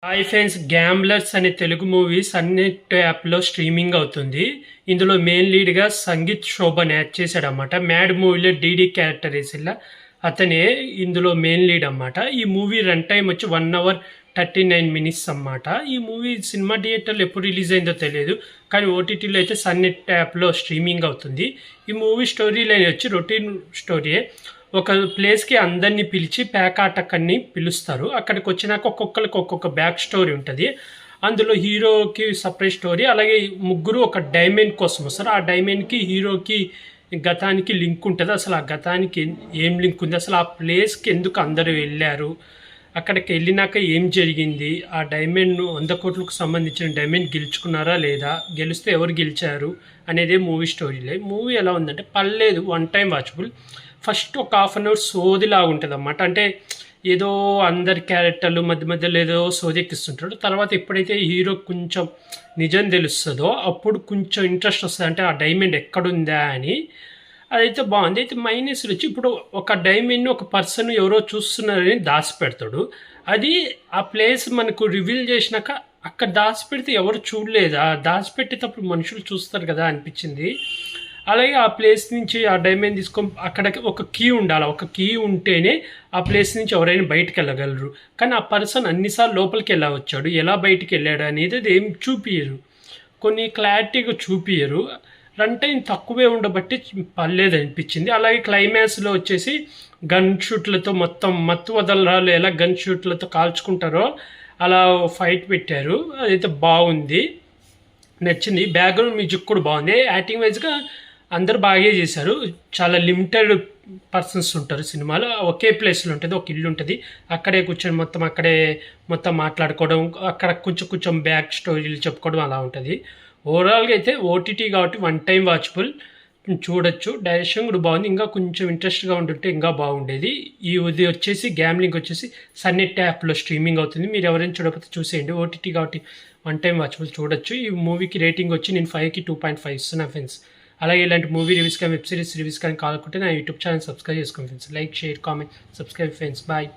Hi friends, gamblers అనే Telugu movie సన్నెట్ యాప్లో స్ట్రీమింగ్ అవుతుంది. ఇందులో మెయిన్ లీడ్గా సంగీత్ శోభన్ యాక్ట్ చేశాడనమాట. మ్యాడ్ మూవీలో డీడీ క్యారెక్టర్ వేసిల్లా అతనే ఇందులో మెయిన్ లీడ్ అన్నమాట. ఈ మూవీ రన్ టైం వచ్చి 1 hour 39 minutes అన్నమాట. ఈ మూవీ సినిమా థియేటర్లో ఎప్పుడు రిలీజ్ అయిందో తెలియదు, కానీ ఓటీటీలో అయితే సన్నెట్ యాప్లో స్ట్రీమింగ్ అవుతుంది. ఈ మూవీ స్టోరీ లైన్ వచ్చి రొటీన్ స్టోరీయే. ఒక ప్లేస్కి అందరినీ పిలిచి ప్యాకాటకన్ని పిలుస్తారు. అక్కడికి వచ్చినాక ఒక్కొక్కరికి ఒక్కొక్క బ్యాక్ స్టోరీ ఉంటుంది. అందులో హీరోకి సపరేట్ స్టోరీ, అలాగే ముగ్గురు ఒక డైమండ్ కోసం వస్తారు. ఆ డైమండ్కి హీరోకి గతానికి లింక్ ఉంటుంది. అసలు ఆ గతానికి ఏం లింక్ ఉంది, అసలు ఆ ప్లేస్కి ఎందుకు అందరూ వెళ్ళారు, అక్కడికి వెళ్ళినాక ఏం జరిగింది, ఆ డైమండ్ 100 కోట్లకు సంబంధించిన డైమండ్ గెలుచుకున్నారా లేదా, గెలిస్తే ఎవరు గెలిచారు అనేదే మూవీ స్టోరీలే. మూవీ ఎలా ఉందంటే పర్లేదు, 1 time వాచబుల్. ఫస్ట్ ఒక 1/2 hour సోదిలాగా ఉంటుంది అన్నమాట. అంటే ఏదో అందరి క్యారెక్టర్లు మధ్య మధ్యలో ఏదో సోదెక్కిస్తుంటాడు. తర్వాత ఎప్పుడైతే హీరో కొంచెం నిజం తెలుస్తుందో అప్పుడు కొంచెం ఇంట్రెస్ట్ వస్తుంది, అంటే ఆ డైమండ్ ఎక్కడుందా అని. అదైతే బాగుంది. అయితే మైనస్ వచ్చి ఇప్పుడు ఒక డైమండ్ని ఒక పర్సన్ ఎవరో చూస్తున్నారని దాచిపెడతాడు. అది ఆ ప్లేస్ మనకు రివీల్ చేసినాక అక్కడ దాచిపెడితే ఎవరు చూడలేదా, దాచిపెట్టేటప్పుడు మనుషులు చూస్తారు కదా అనిపించింది. అలాగే ఆ ప్లేస్ నుంచి ఆ డైమండ్ తీసుకొని అక్కడికి ఒక కీ ఉండాలి. ఒక కీ ఉంటేనే ఆ ప్లేస్ నుంచి ఎవరైనా బయటకు వెళ్ళగలరు. కానీ ఆ పర్సన్ అన్నిసార్లు లోపలికి ఎలా వచ్చాడు, ఎలా బయటికి వెళ్ళాడు అనేది అది ఏం చూపించరు, కొన్ని క్లారిటీగా చూపించరు. రన్ టైం తక్కువే ఉండబట్టి పర్లేదు అనిపించింది. అలాగే క్లైమాక్స్లో వచ్చేసి గన్ షూట్లతో మొత్తం మత్తు వదలరాలు ఎలా గన్ షూట్లతో కాల్చుకుంటారో అలా ఫైట్ పెట్టారు. అదైతే బాగుంది, నచ్చింది. బ్యాక్గ్రౌండ్ మ్యూజిక్ కూడా బాగుంది. యాక్టింగ్ వైజ్గా అందరు బాగా చేశారు. చాలా లిమిటెడ్ పర్సన్స్ ఉంటారు సినిమాలో. ఒకే ప్లేస్లో ఉంటుంది, ఒక ఇల్లు ఉంటుంది, అక్కడే కూర్చొని మొత్తం మాట్లాడుకోవడం, అక్కడ కొంచెం కొంచెం బ్యాక్ స్టోరీలు చెప్పుకోవడం అలా ఉంటుంది. ఓవరాల్గా అయితే ఓటీటీ కాబట్టి 1 time వాచబుల్, చూడొచ్చు. డైరెక్షన్ కూడా బాగుంది. ఇంకా కొంచెం ఇంట్రెస్ట్గా ఉంటుంటే ఇంకా బాగుండేది. ఇది వచ్చేసి గ్యామ్లింగ్ వచ్చేసి సన్నెట్ యాప్లో స్ట్రీమింగ్ అవుతుంది. మీరు ఎవరైనా చూడకపోతే చూసేయండి. ఓటీటీ కాబట్టి 1 time వాచబుల్, చూడొచ్చు. ఈ మూవీకి రేటింగ్ వచ్చి నేను 5కి 2.5 ఇస్తున్నా ఫ్రెండ్స్. అలాగే ఇలాంటి మూవీ రివ్యూస్ కానీ వెబ్ సిరీస్ రివ్యూస్ కానీ కావాలనుకుంటే నా యూట్యూబ్ ఛానల్ సబ్స్క్రైబ్ చేసుకోండి friends. Like, share, comment, subscribe friends. Bye.